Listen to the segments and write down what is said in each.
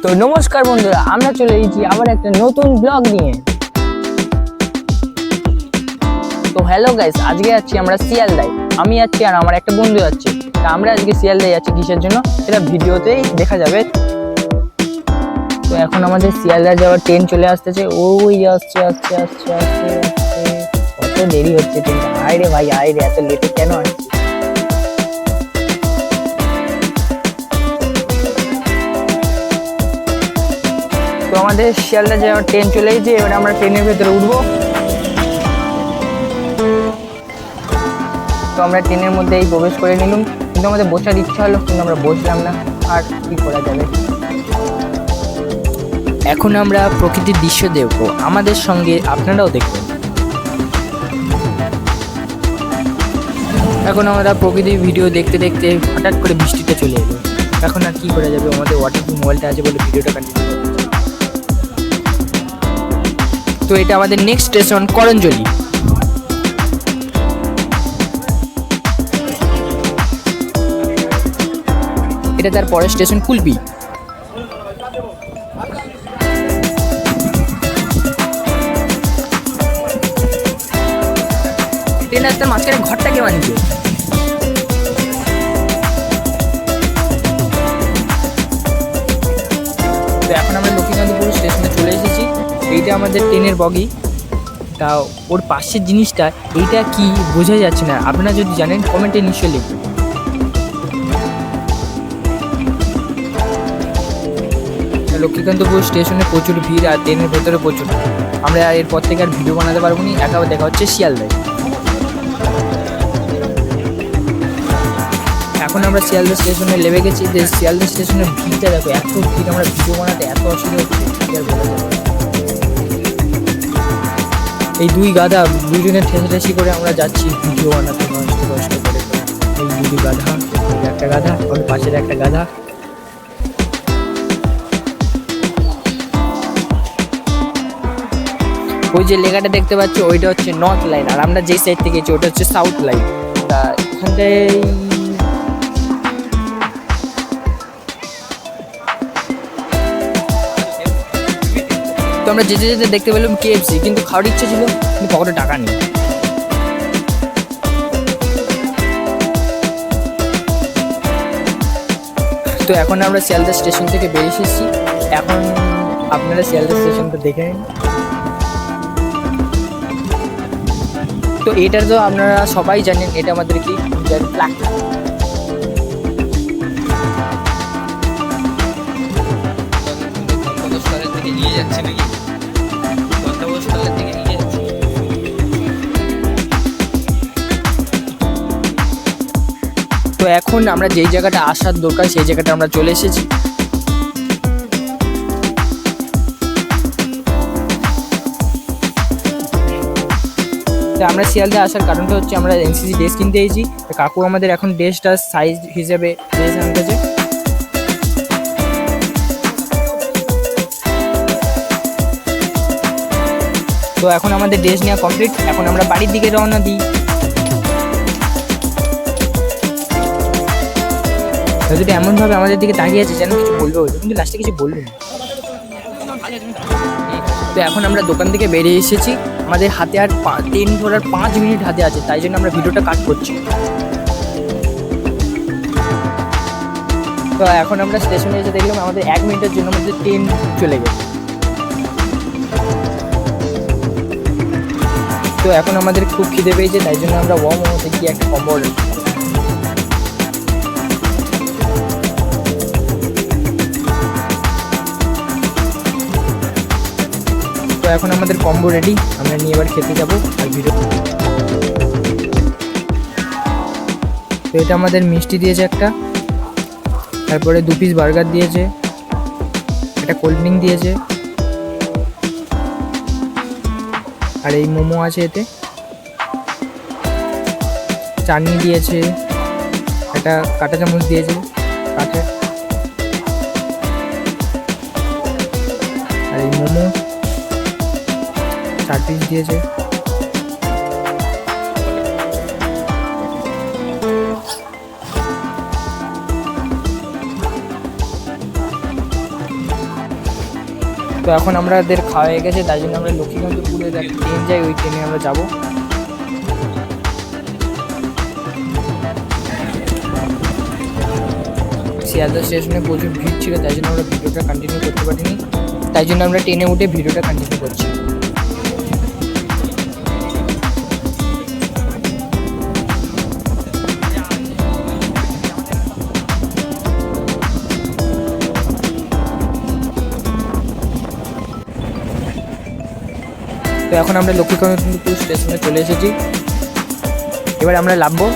তো নমস্কার বন্ধুরা, আমরা চলে এসেছি আবার একটা নতুন ব্লগ নিয়ে। তো হ্যালো গাইস, আজকে যাচ্ছি আমরা শিয়ালদায়। আমি যাচ্ছি আর আমার একটা বন্ধু যাচ্ছে। তা আমরা আজকে শিয়ালদায় যাচ্ছি কিসের জন্য সেটা ভিডিওতেই দেখা যাবে। তো এখন আমাদের শিয়ালদা যাওয়ার ট্রেন চলে আসতেছে। ওই আসছে আসছে আসছে আসছে আসছে কত দেরি হচ্ছে ট্রেনটা। আয় রে ভাই আয় রে, এত লেটে কেন আসছে? তো আমাদের শিয়ালদা যাওয়ার ট্রেন চলে এসেছে, এবার আমরা ট্রেনের ভেতরে উঠবো। তো আমরা ট্রেনের মধ্যেই প্রবেশ করে নিলাম, কিন্তু আমাদের বসার ইচ্ছা হলো কিন্তু আমরা বসলাম না। আর কি করা যাবে। এখন আমরা প্রকৃতির দৃশ্য দেখবো, আমাদের সঙ্গে আপনারাও দেখবেন। এখন আমরা প্রকৃতির ভিডিও দেখতে দেখতে হঠাৎ করে বৃষ্টিতে চলে এলো। এখন আর কি করা যাবে, আমাদের ওয়াটারপ্রুফ মোবাইলটা আছে বলে ভিডিওটা কন্টিনিউ করতে। তো এটা আমাদের নেক্সট স্টেশন করঞ্জলি। এটা তার পরের স্টেশন কুলপি। ট্রেন রাস্তার মাঝখানে ঘরটা কে বানিয়েছে? তো এখন আমরা লক্ষ্মীকান্তপুর স্টেশনে চলে এসেছি। এইটা আমাদের ট্রেনের বগি। তা ওর পাশের জিনিসটা এইটা কি বোঝা যাচ্ছে না, আপনারা যদি জানেন কমেন্টে নিশ্চয়ই লিখবেন। লক্ষ্মীকান্তপুর স্টেশনে প্রচুর ভিড় আর ট্রেনের ভেতরে প্রচুর। আমরা এরপর থেকে আর ভিডিও বানাতে পারবো না, একেবারে দেখা হচ্ছে শিয়ালদায়। এখন আমরা শিয়ালদা স্টেশনে নেমে গেছি। যে শিয়ালদা স্টেশনের ভিড়টা দেখো, এত ভিড়, আমরা ভিডিও বানাতে এত অসুবিধা হচ্ছে কি আর বলা যাবে। এই দুই গাধা দুজনে ঠেসাঠেসি করে আমরা যাচ্ছি ভিডিও বানাতে কষ্ট কষ্ট করে। এই দুই গাধা, একটা গাধা ওর পাশের একটা গাধা। ওই যে লেখাটা দেখতে পাচ্ছি ওইটা হচ্ছে নর্থ লাইন, আর আমরা যেই সাইড থেকে গেছি ওটা হচ্ছে সাউথ লাইন। তা এখানটায় তো আমরা যেতে যেতে দেখতে পেলাম KFC, কিন্তু খাওয়ার ইচ্ছে ছিল কিন্তু পকেটে টাকা নেই। তো এখন আমরা শিয়ালদা স্টেশন থেকে বেরিয়ে এসেছি। এখন আপনারা শিয়ালদা স্টেশনটা দেখে নিন। তো এটা তো আপনারা সবাই জানেন, এটা আমাদের কি প্ল্যাক। তো এখন আমরা যেই জায়গাটা আসার দরকার সেই জায়গাটা আমরা চলে এসেছি। তো আমরা শিয়ালদা আসার কারণটা হচ্ছে আমরা NCC ড্রেস কিনতে এসেছি। কাকু আমাদের এখন ড্রেসটা সাইজ হিসেবে ড্রেস আনতেছে। তো এখন আমাদের ড্রেস নেওয়া কমপ্লিট, এখন আমরা বাড়ির দিকে রওনা দিই। যদি এমনভাবে আমাদের দিকে তাকিয়ে আছে যেন কিছু বলবে হতো, কিন্তু লাস্টে কিছু বললো না। তো এখন আমরা দোকান থেকে বেরিয়ে এসেছি। আমাদের হাতে আর ট্রেন ধরার 5 মিনিট হাতে আছে, তাই জন্য আমরা ভিডিওটা কাট করছি। তো এখন আমরা স্টেশনে এসে দেখলাম আমাদের 1 মিনিটের জন্য আমাদের ট্রেন চলে গেছে। তো এখন আমাদের খুব খিদে পেয়েছে, তাই জন্য আমরা মোমোতে গিয়ে একটা কম্বো অর্ডার। তো এখন আমাদের কম্বো রেডি, আমরা নিয়ে এবার খেতে যাবো আর ভিডিও। তো এটা আমাদের মিষ্টি দিয়েছে একটা, তারপরে 2 পিস বার্গার দিয়েছে, একটা কোল্ড ড্রিঙ্ক দিয়েছে, আর এই মোমো আছে, এতে চাটনি দিয়েছে, একটা কাঁটা চামচ দিয়েছে কাঠের, আর এই মোমো 4 পিস দিয়েছে। তো এখন আমাদের খাওয়া হয়ে গেছে, তাই জন্য আমরা লক্ষ্মীকান্তপুরের একটা ট্রেন যাই, ওই ট্রেনে আমরা যাবো। শিয়ালদা স্টেশনে প্রচুর ভিড় ছিল, তাই জন্য আমরা ভিডিওটা কন্টিনিউ করতে পারিনি, তাই জন্য আমরা ট্রেনে উঠে ভিডিওটা কন্টিনিউ করছি। তো এখন আমরা লক্ষ্মীকান্তপুর স্টেশনে চলে এসেছি, এবার আমরা নামবো।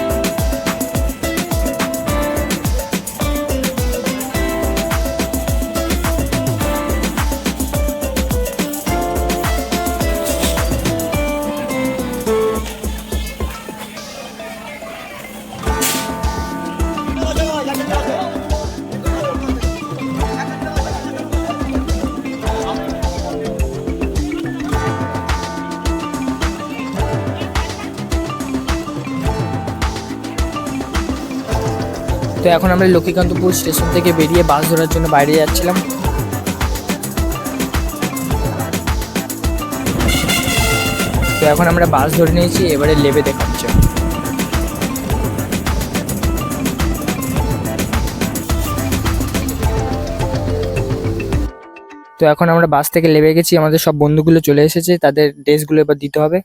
তো এখন আমরা লক্ষ্মীকান্তপুর স্টেশন থেকে বেরিয়ে বাস ধরার জন্য বাইরে যাচ্ছিলাম। তো এখন আমরা বাস ধরে নিয়েছি, এবারে লেবে দেখাচ্ছে। তো এখন আমরা বাস থেকে লেবে গেছি, আমাদের সব বন্ধুগুলো চলে এসেছে, তাদের ড্রেসগুলো এবার দিতে হবে।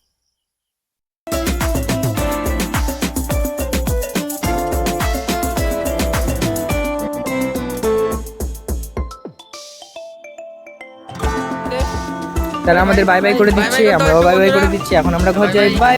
তারা আমাদের বাই বাই করে দিচ্ছে, আমরাও বাই বাই করে দিচ্ছি। এখন আমরা ঘর যাই, বাই।